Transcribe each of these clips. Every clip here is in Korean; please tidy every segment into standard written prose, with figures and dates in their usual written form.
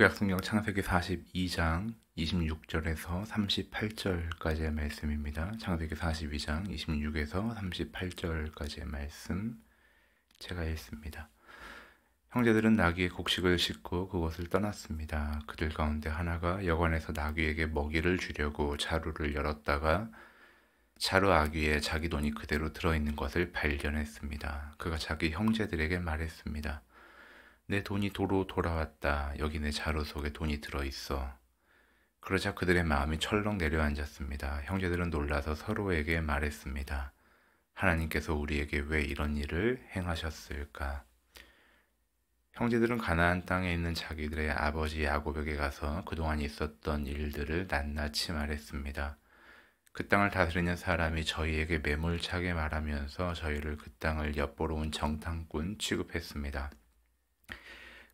구약성경 창세기 42장 26절에서 38절까지의 말씀입니다. 창세기 42장 26에서 38절까지의 말씀 제가 읽습니다. 형제들은 나귀의 곡식을 싣고 그곳을 떠났습니다. 그들 가운데 하나가 여관에서 나귀에게 먹이를 주려고 자루를 열었다가 자루 아귀에 자기 돈이 그대로 들어있는 것을 발견했습니다. 그가 자기 형제들에게 말했습니다. 내 돈이 도로 돌아왔다. 여기 내 자루 속에 돈이 들어있어. 그러자 그들의 마음이 철렁 내려앉았습니다. 형제들은 놀라서 서로에게 말했습니다. 하나님께서 우리에게 왜 이런 일을 행하셨을까? 형제들은 가나안 땅에 있는 자기들의 아버지 야곱에게 가서 그동안 있었던 일들을 낱낱이 말했습니다. 그 땅을 다스리는 사람이 저희에게 매몰차게 말하면서 저희를 그 땅을 엿보러 온 정탐꾼 취급했습니다.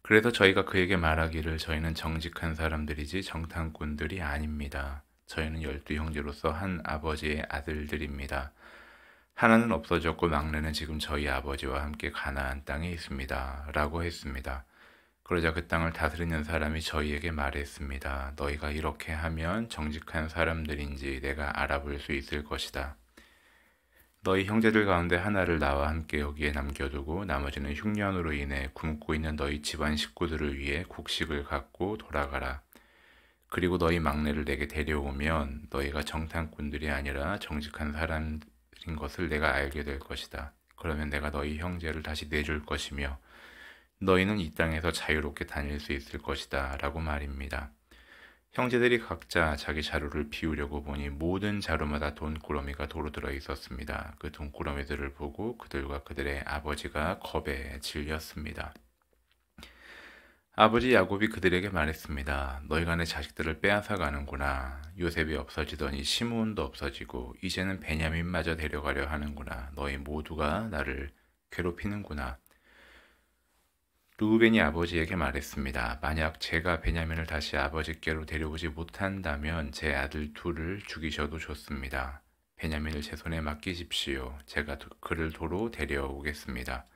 그래서 저희가 그에게 말하기를 저희는 정직한 사람들이지 정탐꾼들이 아닙니다. 저희는 12형제로서 한 아버지의 아들들입니다. 하나는 없어졌고 막내는 지금 저희 아버지와 함께 가나안 땅에 있습니다. 라고 했습니다. 그러자 그 땅을 다스리는 사람이 저희에게 말했습니다. 너희가 이렇게 하면 정직한 사람들인지 내가 알아볼 수 있을 것이다. 너희 형제들 가운데 하나를 나와 함께 여기에 남겨두고 나머지는 흉년으로 인해 굶고 있는 너희 집안 식구들을 위해 곡식을 갖고 돌아가라. 그리고 너희 막내를 내게 데려오면 너희가 정탐꾼들이 아니라 정직한 사람인 것을 내가 알게 될 것이다. 그러면 내가 너희 형제를 다시 내줄 것이며 너희는 이 땅에서 자유롭게 다닐 수 있을 것이다. 라고 말입니다. 형제들이 각자 자기 자루를 비우려고 보니 모든 자루마다 돈꾸러미가 도로 들어 있었습니다. 그 돈꾸러미들을 보고 그들과 그들의 아버지가 겁에 질렸습니다. 아버지 야곱이 그들에게 말했습니다. 너희가 내 자식들을 빼앗아 가는구나. 요셉이 없어지더니 시므온도 없어지고 이제는 베냐민마저 데려가려 하는구나. 너희 모두가 나를 괴롭히는구나. 르우벤이 아버지에게 말했습니다. 만약 제가 베냐민을 다시 아버지께로 데려오지 못한다면 제 아들 둘을 죽이셔도 좋습니다. 베냐민을 제 손에 맡기십시오. 제가 그를 도로 데려오겠습니다.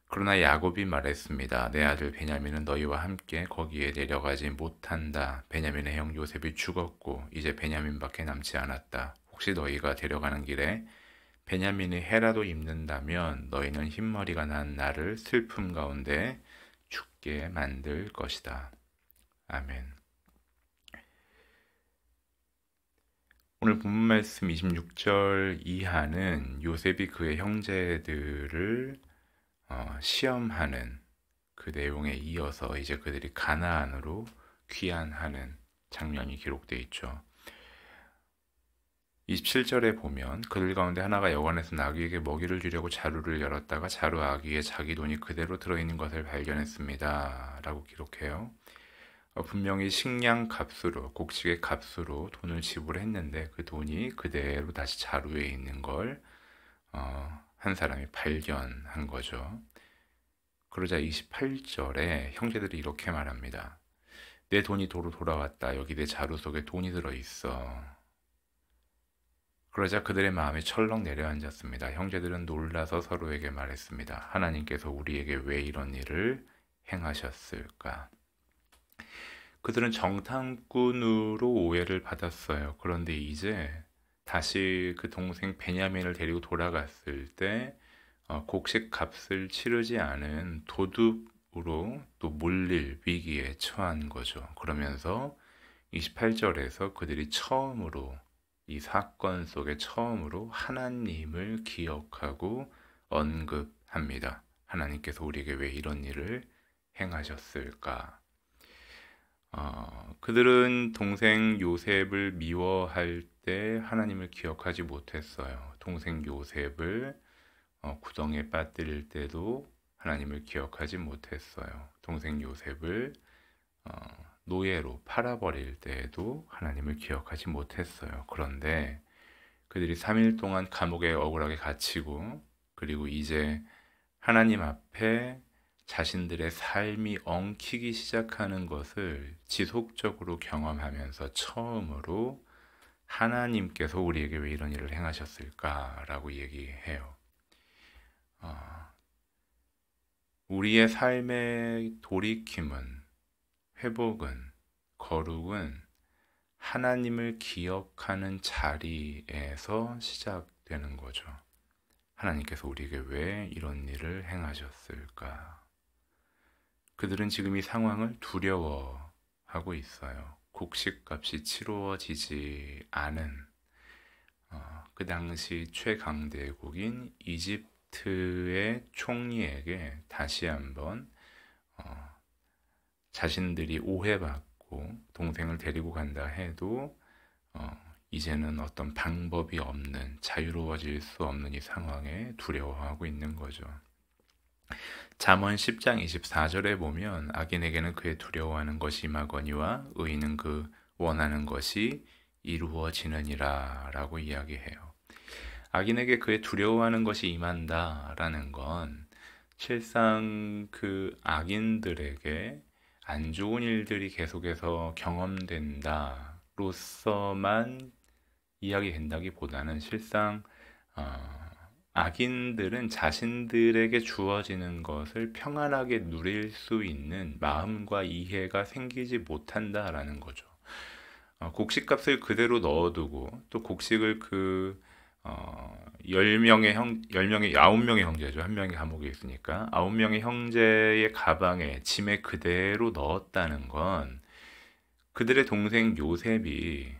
그러나 야곱이 말했습니다. 내 아들 베냐민은 너희와 함께 거기에 내려가지 못한다. 베냐민의 형 요셉이 죽었고 이제 베냐민밖에 남지 않았다. 혹시 너희가 데려가는 길에 베냐민이 해라도 입는다면 너희는 흰머리가 난 나를 슬픔 가운데 죽게 만들 것이다. 아멘. 오늘 본문 말씀 26절 이하는 요셉이 그의 형제들을 시험하는 그 내용에 이어서 이제 그들이 가나안으로 귀환하는 장면이 기록되어 있죠. 27절에 보면 그들 가운데 하나가 여관에서 나귀에게 먹이를 주려고 자루를 열었다가 자루 아귀에 자기 돈이 그대로 들어있는 것을 발견했습니다. 라고 기록해요. 분명히 식량 값으로, 곡식의 값으로 돈을 지불했는데 그 돈이 그대로 다시 자루에 있는 걸 한 사람이 발견한 거죠. 그러자 28절에 형제들이 이렇게 말합니다. 내 돈이 도로 돌아왔다. 여기 내 자루 속에 돈이 들어있어. 그러자 그들의 마음이 철렁 내려앉았습니다. 형제들은 놀라서 서로에게 말했습니다. 하나님께서 우리에게 왜 이런 일을 행하셨을까? 그들은 정탐꾼으로 오해를 받았어요. 그런데 이제 다시 그 동생 베냐민을 데리고 돌아갔을 때 곡식 값을 치르지 않은 도둑으로 또 몰릴 위기에 처한 거죠. 그러면서 28절에서 그들이 처음으로 이 사건 속에 처음으로 하나님을 기억하고 언급합니다. 하나님께서 우리에게 왜 이런 일을 행하셨을까? 그들은 동생 요셉을 미워할 때 하나님을 기억하지 못했어요. 동생 요셉을 구덩이에 빠뜨릴 때도 하나님을 기억하지 못했어요. 동생 요셉을 노예로 팔아버릴 때에도 하나님을 기억하지 못했어요. 그런데 그들이 3일 동안 감옥에 억울하게 갇히고 그리고 이제 하나님 앞에 자신들의 삶이 엉키기 시작하는 것을 지속적으로 경험하면서 처음으로 하나님께서 우리에게 왜 이런 일을 행하셨을까라고 얘기해요. 우리의 삶의 돌이킴은 회복은, 거룩은 하나님을 기억하는 자리에서 시작되는 거죠. 하나님께서 우리에게 왜 이런 일을 행하셨을까? 그들은 지금 이 상황을 두려워하고 있어요. 곡식값이 치루어지지 않은 그 당시 최강대국인 이집트의 총리에게 다시 한번 자신들이 오해받고 동생을 데리고 간다 해도 이제는 어떤 방법이 없는, 자유로워질 수 없는 이 상황에 두려워하고 있는 거죠. 잠언 10장 24절에 보면 악인에게는 그의 두려워하는 것이 임하거니와 의인은 그 원하는 것이 이루어지느니라 라고 이야기해요. 악인에게 그의 두려워하는 것이 임한다라는 건 실상 그 악인들에게 안 좋은 일들이 계속해서 경험된다로서만 이야기된다기보다는 실상 악인들은 자신들에게 주어지는 것을 평안하게 누릴 수 있는 마음과 이해가 생기지 못한다라는 거죠. 곡식값을 그대로 넣어두고 또 곡식을 9명의 형제죠. 한 명이 감옥에 있으니까 9명의 형제의 가방에, 짐에 그대로 넣었다는 건 그들의 동생 요셉이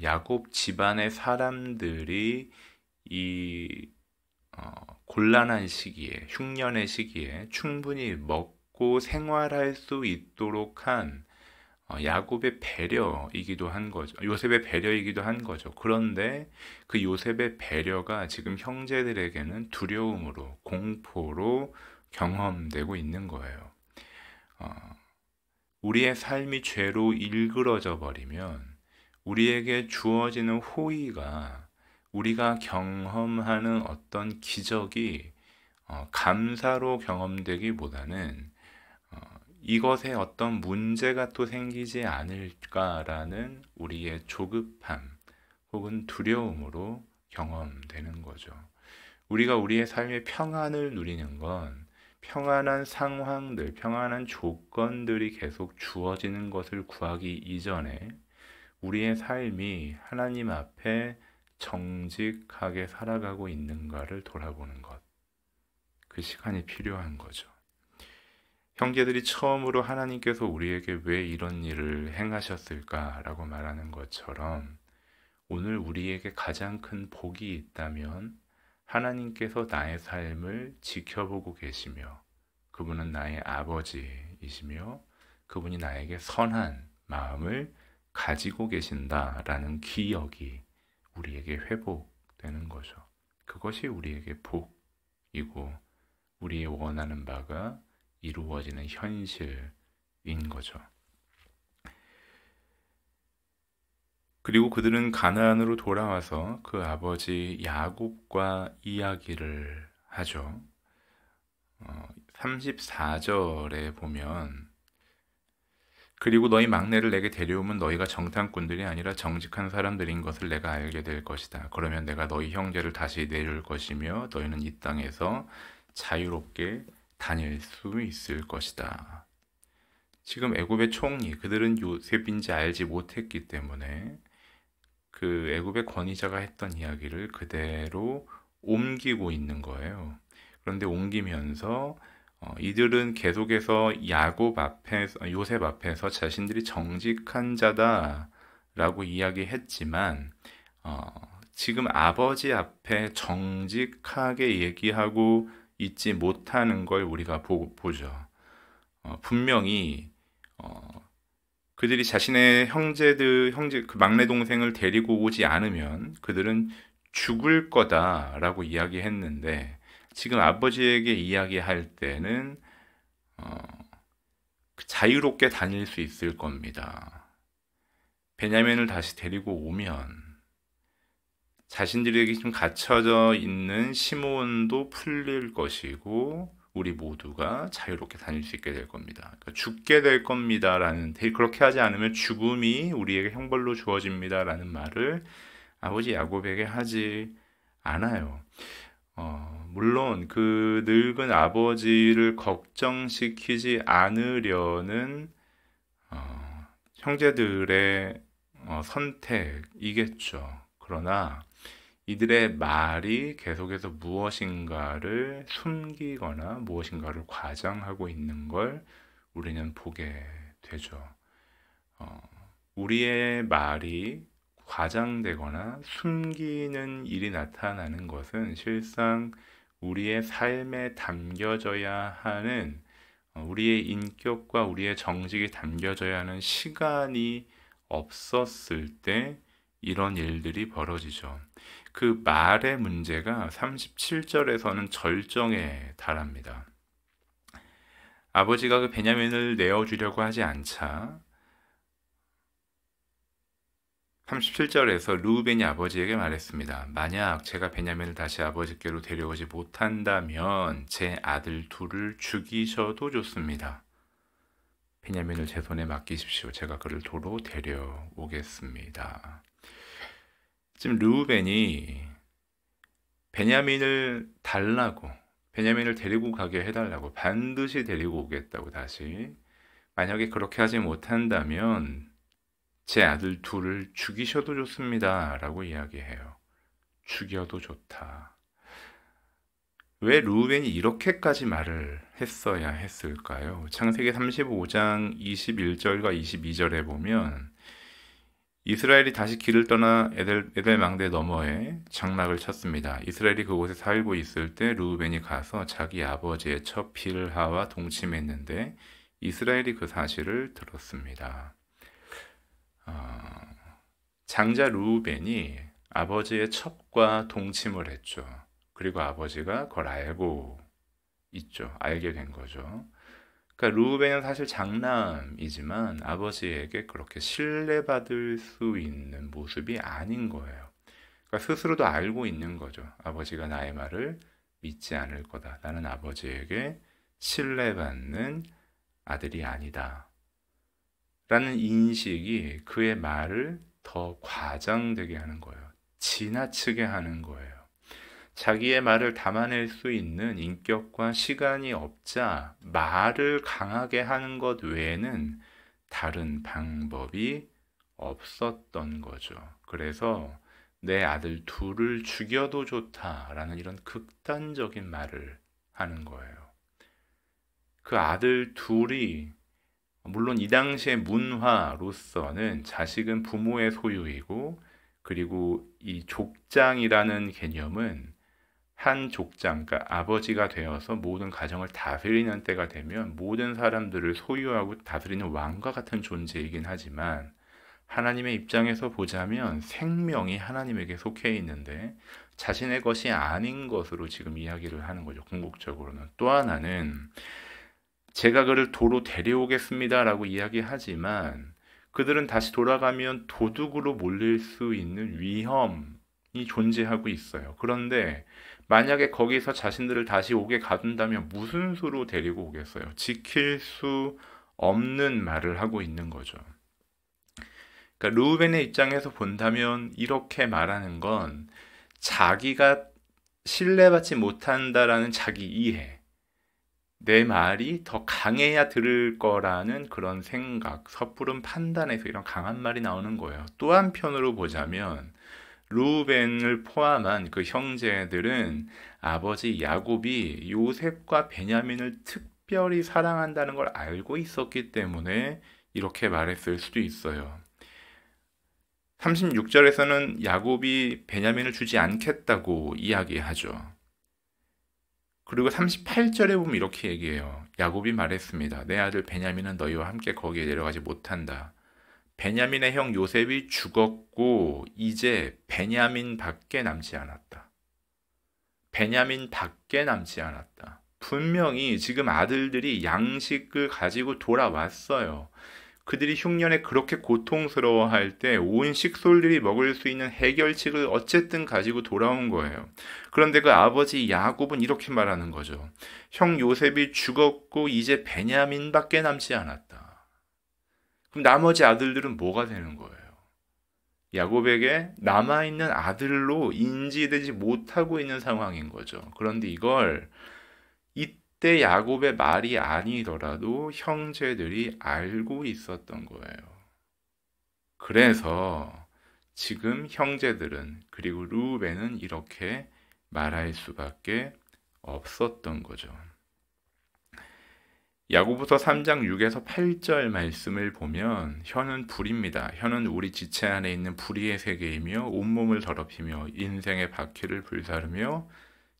야곱 집안의 사람들이 이 곤란한 시기에, 흉년의 시기에 충분히 먹고 생활할 수 있도록 한 야곱의 배려이기도 한 거죠. 요셉의 배려이기도 한 거죠. 그런데 그 요셉의 배려가 지금 형제들에게는 두려움으로, 공포로 경험되고 있는 거예요. 우리의 삶이 죄로 일그러져 버리면 우리에게 주어지는 호의가, 우리가 경험하는 어떤 기적이 감사로 경험되기보다는 이것에 어떤 문제가 또 생기지 않을까라는 우리의 조급함 혹은 두려움으로 경험되는 거죠. 우리가 우리의 삶의 평안을 누리는 건 평안한 상황들, 평안한 조건들이 계속 주어지는 것을 구하기 이전에 우리의 삶이 하나님 앞에 정직하게 살아가고 있는가를 돌아보는 것. 그 시간이 필요한 거죠. 형제들이 처음으로 하나님께서 우리에게 왜 이런 일을 행하셨을까라고 말하는 것처럼 오늘 우리에게 가장 큰 복이 있다면 하나님께서 나의 삶을 지켜보고 계시며 그분은 나의 아버지이시며 그분이 나에게 선한 마음을 가지고 계신다라는 기억이 우리에게 회복되는 거죠. 그것이 우리에게 복이고 우리의 원하는 바가 이루어지는 현실인 거죠. 그리고 그들은 가나안으로 돌아와서 그 아버지 야곱과 이야기를 하죠. 34절에 보면 그리고 너희 막내를 내게 데려오면 너희가 정탐꾼들이 아니라 정직한 사람들인 것을 내가 알게 될 것이다. 그러면 내가 너희 형제를 다시 내줄 것이며 너희는 이 땅에서 자유롭게 다닐 수 있을 것이다. 지금 애굽의 총리, 그들은 요셉인지 알지 못했기 때문에 그 애굽의 권위자가 했던 이야기를 그대로 옮기고 있는 거예요. 그런데 옮기면서 이들은 계속해서 요셉 앞에서 자신들이 정직한 자다라고 이야기했지만 지금 아버지 앞에 정직하게 얘기하고 있지 못하는 걸 우리가 보죠. 분명히 그들이 자신의 그 막내 동생을 데리고 오지 않으면 그들은 죽을 거다라고 이야기했는데 지금 아버지에게 이야기할 때는 자유롭게 다닐 수 있을 겁니다. 베냐민을 다시 데리고 오면 자신들에게 좀 갇혀져 있는 시몬도 풀릴 것이고 우리 모두가 자유롭게 다닐 수 있게 될 겁니다. 그러니까 죽게 될 겁니다라는, 그렇게 하지 않으면 죽음이 우리에게 형벌로 주어집니다라는 말을 아버지 야곱에게 하지 않아요. 물론 그 늙은 아버지를 걱정시키지 않으려는 형제들의 선택이겠죠. 그러나 이들의 말이 계속해서 무엇인가를 숨기거나 무엇인가를 과장하고 있는 걸 우리는 보게 되죠. 우리의 말이 과장되거나 숨기는 일이 나타나는 것은 실상 우리의 삶에 담겨져야 하는 우리의 인격과 우리의 정직이 담겨져야 하는 시간이 없었을 때 이런 일들이 벌어지죠. 그 말의 문제가 37절에서는 절정에 달합니다. 아버지가 그 베냐민을 내어주려고 하지 않자 37절에서 르우벤이 아버지에게 말했습니다. 만약 제가 베냐민을 다시 아버지께로 데려오지 못한다면 제 아들 둘을 죽이셔도 좋습니다. 베냐민을 제 손에 맡기십시오. 제가 그를 도로 데려오겠습니다. 지금 르우벤이 베냐민을 달라고, 베냐민을 데리고 가게 해달라고, 반드시 데리고 오겠다고 다시, 만약에 그렇게 하지 못한다면 제 아들 둘을 죽이셔도 좋습니다 라고 이야기해요. 죽여도 좋다. 왜 르우벤이 이렇게까지 말을 했어야 했을까요? 창세기 35장 21절과 22절에 보면 이스라엘이 다시 길을 떠나 에델 망대 너머에 장막을 쳤습니다. 이스라엘이 그곳에 살고 있을 때 르우벤이 가서 자기 아버지의 첩 빌하와 동침했는데 이스라엘이 그 사실을 들었습니다. 장자 르우벤이 아버지의 첩과 동침을 했죠. 그리고 아버지가 그걸 알고 있죠. 알게 된 거죠. 그러니까 르우벤은 사실 장남이지만 아버지에게 그렇게 신뢰받을 수 있는 모습이 아닌 거예요. 그러니까 스스로도 알고 있는 거죠. 아버지가 나의 말을 믿지 않을 거다. 나는 아버지에게 신뢰받는 아들이 아니다. 라는 인식이 그의 말을 더 과장되게 하는 거예요. 지나치게 하는 거예요. 자기의 말을 담아낼 수 있는 인격과 시간이 없자 말을 강하게 하는 것 외에는 다른 방법이 없었던 거죠. 그래서 내 아들 둘을 죽여도 좋다라는 이런 극단적인 말을 하는 거예요. 그 아들 둘이 물론 이 당시의 문화로서는 자식은 부모의 소유이고 그리고 이 족장이라는 개념은 한 족장, 그러니까 아버지가 되어서 모든 가정을 다스리는 때가 되면 모든 사람들을 소유하고 다스리는 왕과 같은 존재이긴 하지만 하나님의 입장에서 보자면 생명이 하나님에게 속해 있는데 자신의 것이 아닌 것으로 지금 이야기를 하는 거죠. 궁극적으로는. 또 하나는 제가 그를 도로 데려오겠습니다 라고 이야기하지만 그들은 다시 돌아가면 도둑으로 몰릴 수 있는 위험이 존재하고 있어요. 그런데 만약에 거기서 자신들을 다시 오게 가둔다면 무슨 수로 데리고 오겠어요? 지킬 수 없는 말을 하고 있는 거죠. 그러니까 르우벤의 입장에서 본다면 이렇게 말하는 건 자기가 신뢰받지 못한다라는 자기 이해, 내 말이 더 강해야 들을 거라는 그런 생각, 섣부른 판단에서 이런 강한 말이 나오는 거예요. 또 한편으로 보자면 르우벤을 포함한 그 형제들은 아버지 야곱이 요셉과 베냐민을 특별히 사랑한다는 걸 알고 있었기 때문에 이렇게 말했을 수도 있어요. 36절에서는 야곱이 베냐민을 주지 않겠다고 이야기하죠. 그리고 38절에 보면 이렇게 얘기해요. 야곱이 말했습니다. 내 아들 베냐민은 너희와 함께 거기에 내려가지 못한다. 베냐민의 형 요셉이 죽었고 이제 베냐민밖에 남지 않았다. 베냐민밖에 남지 않았다. 분명히 지금 아들들이 양식을 가지고 돌아왔어요. 그들이 흉년에 그렇게 고통스러워할 때 온 식솔들이 먹을 수 있는 해결책을 어쨌든 가지고 돌아온 거예요. 그런데 그 아버지 야곱은 이렇게 말하는 거죠. 형 요셉이 죽었고 이제 베냐민밖에 남지 않았다. 그럼 나머지 아들들은 뭐가 되는 거예요? 야곱에게 남아있는 아들로 인지되지 못하고 있는 상황인 거죠. 그런데 이걸 이 그때 야곱의 말이 아니더라도 형제들이 알고 있었던 거예요. 그래서 지금 형제들은, 그리고 르우벤은 이렇게 말할 수밖에 없었던 거죠. 야고보서 3장 6에서 8절 말씀을 보면 혀는 불입니다. 혀는 우리 지체 안에 있는 불의의 세계이며 온몸을 더럽히며 인생의 바퀴를 불사르며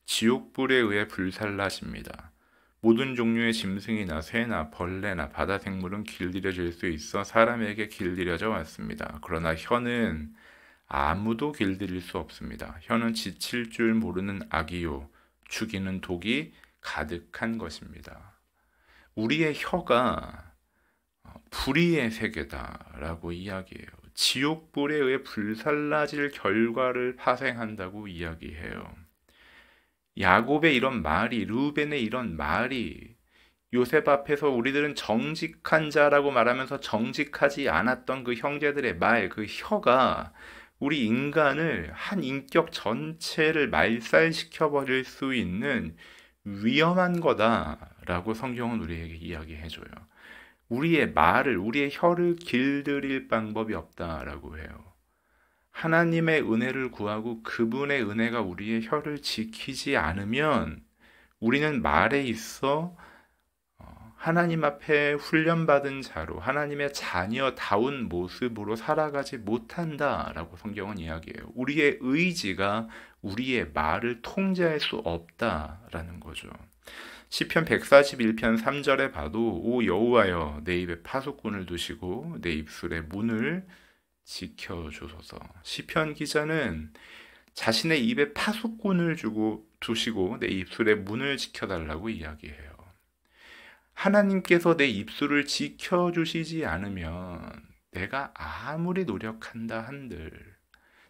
지옥불에 의해 불살라집니다. 모든 종류의 짐승이나 새나 벌레나 바다 생물은 길들여질 수 있어 사람에게 길들여져 왔습니다. 그러나 혀는 아무도 길들일 수 없습니다. 혀는 지칠 줄 모르는 악이요 죽이는 독이 가득한 것입니다. 우리의 혀가 불의의 세계다라고 이야기해요. 지옥불에 의해 불살라질 결과를 파생한다고 이야기해요. 야곱의 이런 말이, 르우벤의 이런 말이 요셉 앞에서 우리들은 정직한 자라고 말하면서 정직하지 않았던 그 형제들의 말, 그 혀가 우리 인간을, 한 인격 전체를 말살시켜 버릴 수 있는 위험한 거다라고 성경은 우리에게 이야기해줘요. 우리의 말을, 우리의 혀를 길들일 방법이 없다라고 해요. 하나님의 은혜를 구하고 그분의 은혜가 우리의 혀를 지키지 않으면 우리는 말에 있어 하나님 앞에 훈련받은 자로, 하나님의 자녀다운 모습으로 살아가지 못한다라고 성경은 이야기해요. 우리의 의지가 우리의 말을 통제할 수 없다라는 거죠. 시편 141편 3절에 봐도 오 여호와여 내 입에 파수꾼을 두시고 내 입술의 문을 지켜주소서. 시편 기자는 자신의 입에 파수꾼을 두시고 내 입술의 문을 지켜달라고 이야기해요. 하나님께서 내 입술을 지켜주시지 않으면 내가 아무리 노력한다 한들,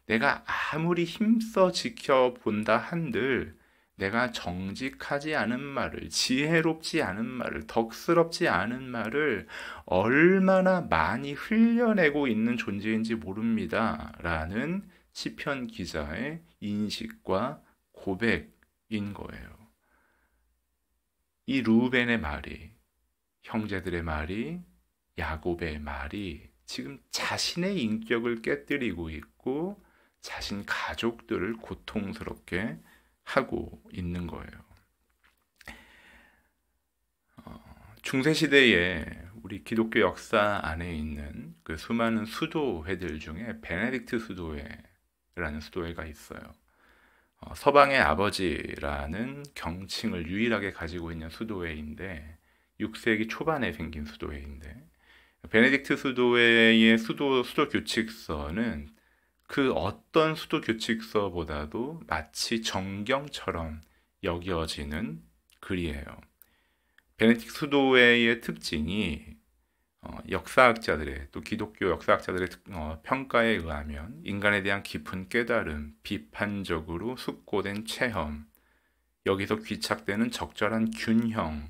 내가 아무리 힘써 지켜본다 한들 내가 정직하지 않은 말을, 지혜롭지 않은 말을, 덕스럽지 않은 말을 얼마나 많이 흘려내고 있는 존재인지 모릅니다 라는 시편 기자의 인식과 고백인 거예요. 이 르우벤의 말이, 형제들의 말이, 야곱의 말이 지금 자신의 인격을 깨뜨리고 있고 자신 가족들을 고통스럽게 하고 있는 거예요. 중세시대에 우리 기독교 역사 안에 있는 그 수많은 수도회들 중에 베네딕트 수도회라는 수도회가 있어요. 서방의 아버지라는 경칭을 유일하게 가지고 있는 수도회인데 6세기 초반에 생긴 수도회인데 베네딕트 수도회의 수도 규칙서는 그 어떤 수도 규칙서보다도 마치 정경처럼 여겨지는 글이에요. 베네딕트 수도회의 특징이 역사학자들의, 또 기독교 역사학자들의 평가에 의하면 인간에 대한 깊은 깨달음, 비판적으로 숙고된 체험, 여기서 귀착되는 적절한 균형,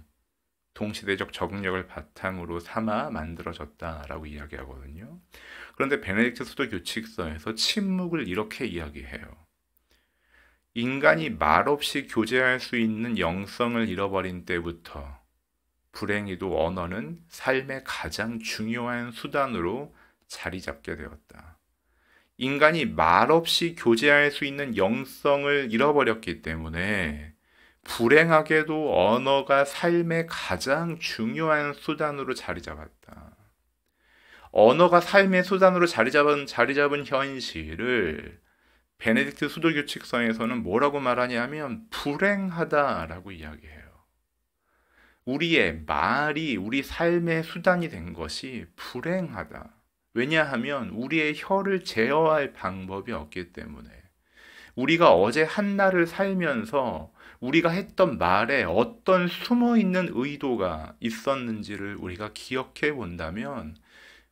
동시대적 적응력을 바탕으로 삼아 만들어졌다라고 이야기하거든요. 그런데 베네딕트 수도 규칙서에서 침묵을 이렇게 이야기해요. 인간이 말없이 교제할 수 있는 영성을 잃어버린 때부터 불행히도 언어는 삶의 가장 중요한 수단으로 자리 잡게 되었다. 인간이 말없이 교제할 수 있는 영성을 잃어버렸기 때문에 불행하게도 언어가 삶의 가장 중요한 수단으로 자리 잡았다. 언어가 삶의 수단으로 자리 잡은 현실을 베네딕트 수도 규칙서에서는 뭐라고 말하냐면 불행하다라고 이야기해요. 우리의 말이 우리 삶의 수단이 된 것이 불행하다. 왜냐하면 우리의 혀를 제어할 방법이 없기 때문에, 우리가 어제 한 날을 살면서 우리가 했던 말에 어떤 숨어있는 의도가 있었는지를 우리가 기억해 본다면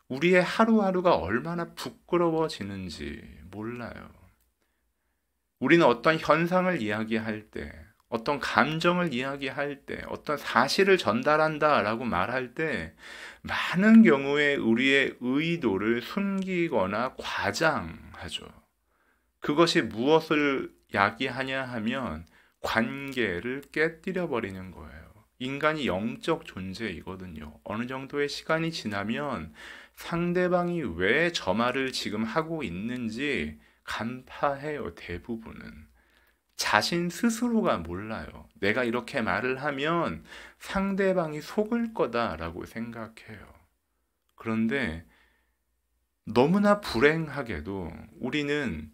우리의 하루하루가 얼마나 부끄러워지는지 몰라요. 우리는 어떤 현상을 이야기할 때, 어떤 감정을 이야기할 때, 어떤 사실을 전달한다라고 말할 때 많은 경우에 우리의 의도를 숨기거나 과장하죠. 그것이 무엇을 야기하냐 하면 관계를 깨뜨려 버리는 거예요. 인간이 영적 존재이거든요. 어느 정도의 시간이 지나면 상대방이 왜 저 말을 지금 하고 있는지 간파해요, 대부분은. 자신 스스로가 몰라요. 내가 이렇게 말을 하면 상대방이 속을 거다라고 생각해요. 그런데 너무나 불행하게도 우리는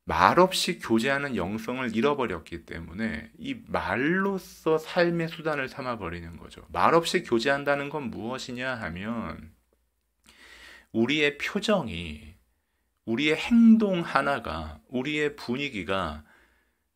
말없이 교제하는 영성을 잃어버렸기 때문에 이 말로써 삶의 수단을 삼아버리는 거죠. 말없이 교제한다는 건 무엇이냐 하면 우리의 표정이, 우리의 행동 하나가, 우리의 분위기가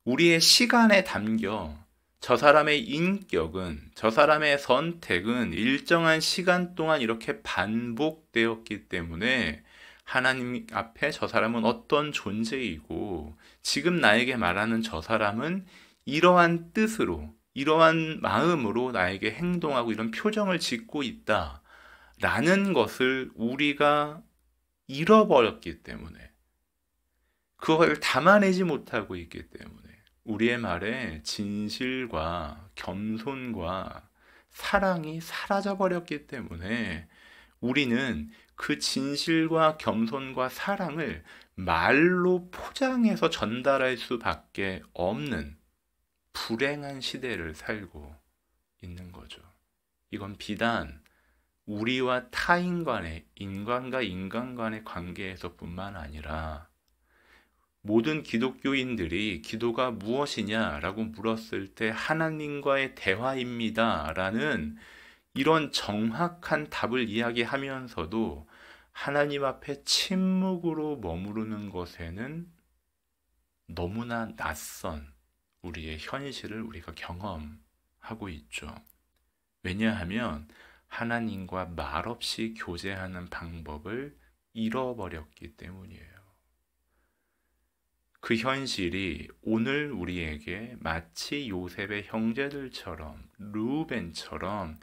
우리의 시간에 담겨 저 사람의 인격은, 저 사람의 선택은 일정한 시간 동안 이렇게 반복되었기 때문에 하나님 앞에 저 사람은 어떤 존재이고 지금 나에게 말하는 저 사람은 이러한 뜻으로, 이러한 마음으로 나에게 행동하고 이런 표정을 짓고 있다 라는 것을 우리가 잃어버렸기 때문에, 그걸 담아내지 못하고 있기 때문에 우리의 말에 진실과 겸손과 사랑이 사라져버렸기 때문에 우리는 그 진실과 겸손과 사랑을 말로 포장해서 전달할 수밖에 없는 불행한 시대를 살고 있는 거죠. 이건 비단 우리와 타인 간의, 인간과 인간 간의 관계에서뿐만 아니라 모든 기독교인들이 기도가 무엇이냐라고 물었을 때 하나님과의 대화입니다 라는 이런 정확한 답을 이야기하면서도 하나님 앞에 침묵으로 머무르는 것에는 너무나 낯선 우리의 현실을 우리가 경험하고 있죠. 왜냐하면 하나님과 말없이 교제하는 방법을 잃어버렸기 때문이에요. 그 현실이 오늘 우리에게 마치 요셉의 형제들처럼, 르우벤처럼,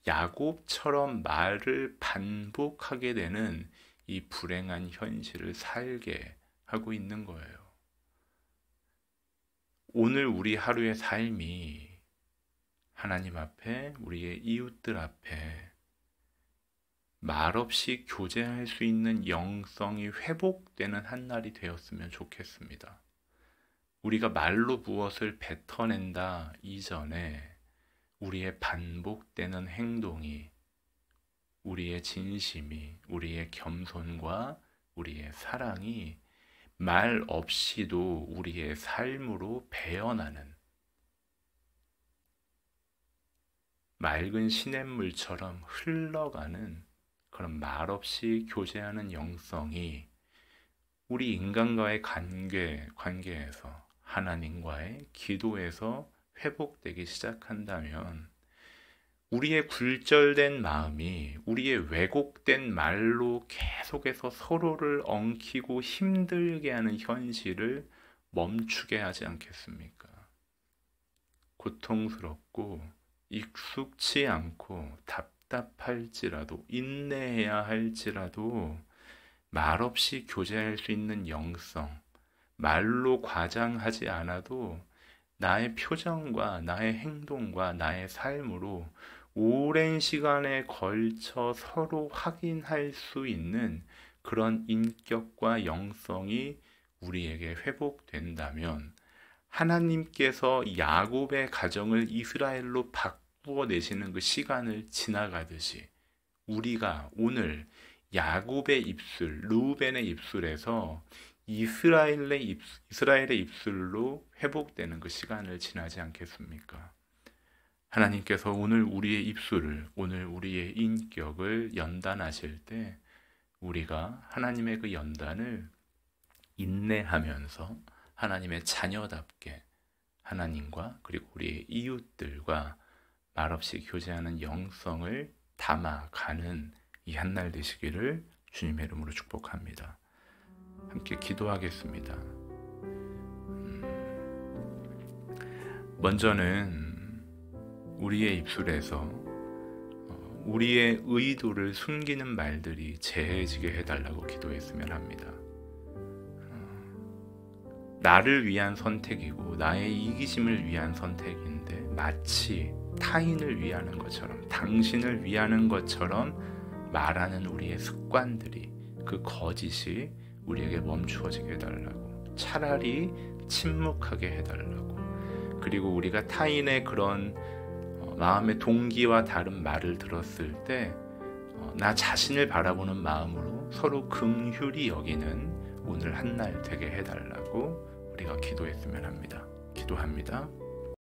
야곱처럼 말을 반복하게 되는 이 불행한 현실을 살게 하고 있는 거예요. 오늘 우리 하루의 삶이 하나님 앞에, 우리의 이웃들 앞에 말없이 교제할 수 있는 영성이 회복되는 한 날이 되었으면 좋겠습니다. 우리가 말로 무엇을 뱉어낸다 이전에 우리의 반복되는 행동이, 우리의 진심이, 우리의 겸손과 우리의 사랑이 말 없이도 우리의 삶으로 배어나는 맑은 시냇물처럼 흘러가는 그런 말없이 교제하는 영성이 우리 인간과의 관계에서, 하나님과의 기도에서 회복되기 시작한다면 우리의 굴절된 마음이 우리의 왜곡된 말로 계속해서 서로를 엉키고 힘들게 하는 현실을 멈추게 하지 않겠습니까? 고통스럽고 익숙치 않고 답답할지라도, 인내해야 할지라도 말없이 교제할 수 있는 영성, 말로 과장하지 않아도 나의 표정과 나의 행동과 나의 삶으로 오랜 시간에 걸쳐 서로 확인할 수 있는 그런 인격과 영성이 우리에게 회복된다면 하나님께서 야곱의 가정을 이스라엘로 바꾸어 내시는 그 시간을 지나가듯이 우리가 오늘 야곱의 입술, 르우벤의 입술에서 이스라엘의 입술로 회복되는 그 시간을 지나지 않겠습니까? 하나님께서 오늘 우리의 입술을, 오늘 우리의 인격을 연단하실 때 우리가 하나님의 그 연단을 인내하면서 하나님의 자녀답게 하나님과 그리고 우리의 이웃들과 말없이 교제하는 영성을 담아가는 이 한날 되시기를 주님의 이름으로 축복합니다. 함께 기도하겠습니다. 먼저는 우리의 입술에서 우리의 의도를 숨기는 말들이 제해지게 해달라고 기도했으면 합니다. 나를 위한 선택이고 나의 이기심을 위한 선택인데 마치 타인을 위하는 것처럼, 당신을 위하는 것처럼 말하는 우리의 습관들이, 그 거짓이 우리에게 멈추어지게 해달라고, 차라리 침묵하게 해달라고, 그리고 우리가 타인의 그런 마음의 동기와 다른 말을 들었을 때 나 자신을 바라보는 마음으로 서로 긍휼히 여기는 오늘 한날 되게 해달라고 우리가 기도했으면 합니다. 기도합니다.